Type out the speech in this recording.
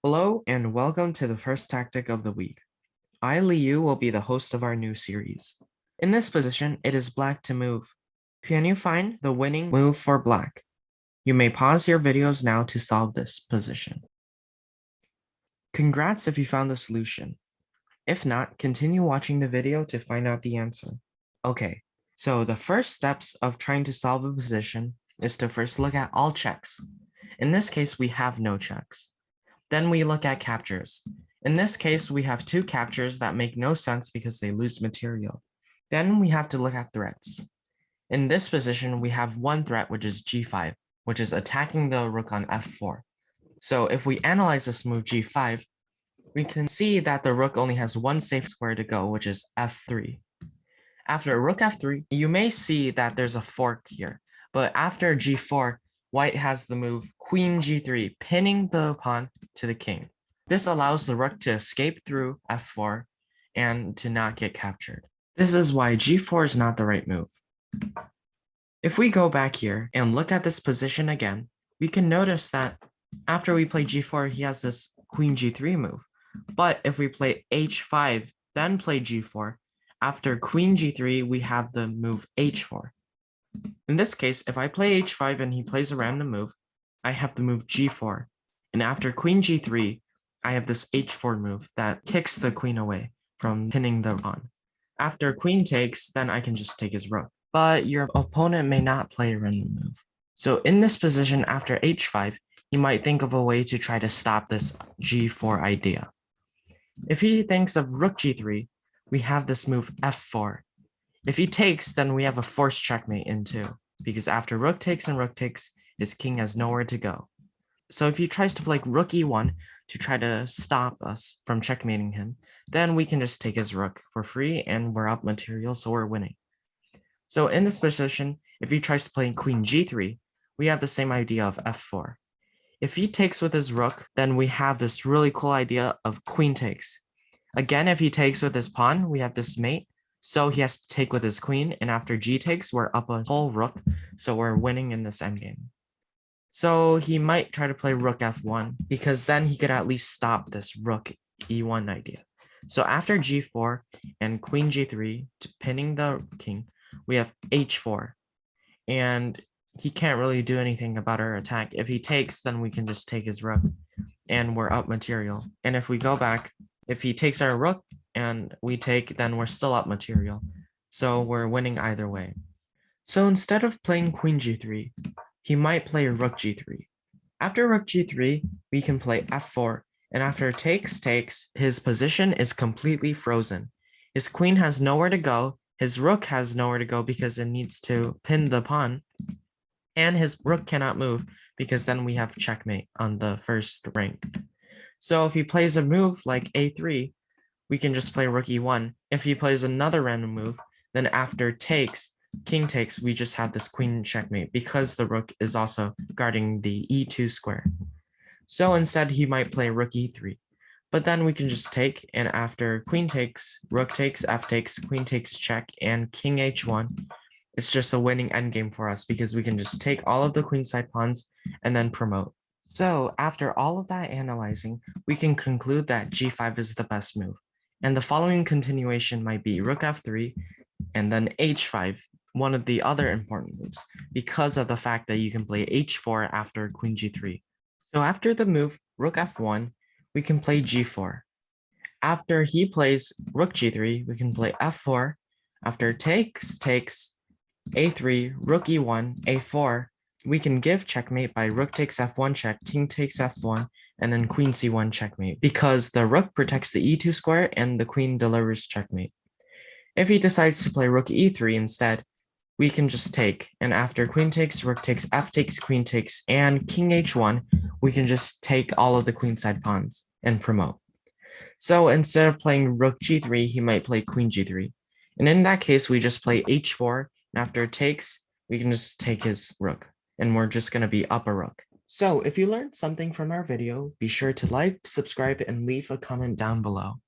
Hello and welcome to the first tactic of the week. I, Leyou, will be the host of our new series. In this position, it is black to move. Can you find the winning move for black? You may pause your videos now to solve this position. Congrats if you found the solution. If not, continue watching the video to find out the answer. Okay, so the first steps of trying to solve a position is to first look at all checks. In this case, we have no checks. Then we look at captures. In this case, we have two captures that make no sense because they lose material. Then we have to look at threats. In this position, we have one threat, which is g5, which is attacking the rook on f4. So if we analyze this move g5, we can see that the rook only has one safe square to go, which is f3. After rook f3, you may see that there's a fork here, but after g4, white has the move queen g3, pinning the pawn to the king. This allows the rook to escape through f4 and to not get captured. This is why g4 is not the right move. If we go back here and look at this position again, we can notice that after we play g4, he has this queen g3 move. But if we play h5, then play g4, after queen g3, we have the move h4. In this case, if I play h5 and he plays a random move, I have the move g4. And after queen g3, I have this h4 move that kicks the queen away from pinning the pawn. After queen takes, then I can just take his rook. But your opponent may not play a random move. So in this position, after h5, you might think of a way to try to stop this g4 idea. If he thinks of rook g3, we have this move f4. If he takes, then we have a forced checkmate in 2, because after rook takes and rook takes, his king has nowhere to go. So if he tries to play rook e1 to try to stop us from checkmating him, then we can just take his rook for free and we're up material, so we're winning. So in this position, if he tries to play queen g3, we have the same idea of f4. If he takes with his rook, then we have this really cool idea of queen takes. Again, if he takes with his pawn, we have this mate. So he has to take with his queen, and after g takes, we're up a whole rook, so we're winning in this endgame. So he might try to play rook f1, because then he could at least stop this rook e1 idea. So after g4 and queen g3, pinning the king, we have h4. And he can't really do anything about our attack. If he takes, then we can just take his rook, and we're up material. And if we go back, if he takes our rook and we take, then we're still up material. So we're winning either way. So instead of playing queen g3, he might play rook g3. After rook g3, we can play f4. And after takes, his position is completely frozen. His queen has nowhere to go. His rook has nowhere to go because it needs to pin the pawn. And his rook cannot move because then we have checkmate on the first rank. So if he plays a move like a3, we can just play rook e1. If he plays another random move, then after takes, king takes, we just have this queen checkmate because the rook is also guarding the e2 square. So instead, he might play rook e3. But then we can just take, and after queen takes, rook takes, f takes, queen takes check, and king h1, it's just a winning endgame for us because we can just take all of the queenside pawns and then promote. So after all of that analyzing, we can conclude that g5 is the best move. And the following continuation might be rook f3 and then h5, one of the other important moves, because of the fact that you can play h4 after queen g3. So after the move rook f1, we can play g4. After he plays rook g3, we can play f4. After takes, a3, rook e1, a4, we can give checkmate by rook takes f1 check, king takes f1, and then queen c1 checkmate, because the rook protects the e2 square and the queen delivers checkmate. If he decides to play rook e3 instead, we can just take, and after queen takes, rook takes, f takes, queen takes, and king h1, we can just take all of the queenside pawns and promote. So instead of playing rook g3, he might play queen g3. And in that case, we just play h4, and after it takes, we can just take his rook, and we're just going to be up a rook. So if you learned something from our video, be sure to like, subscribe, and leave a comment down below.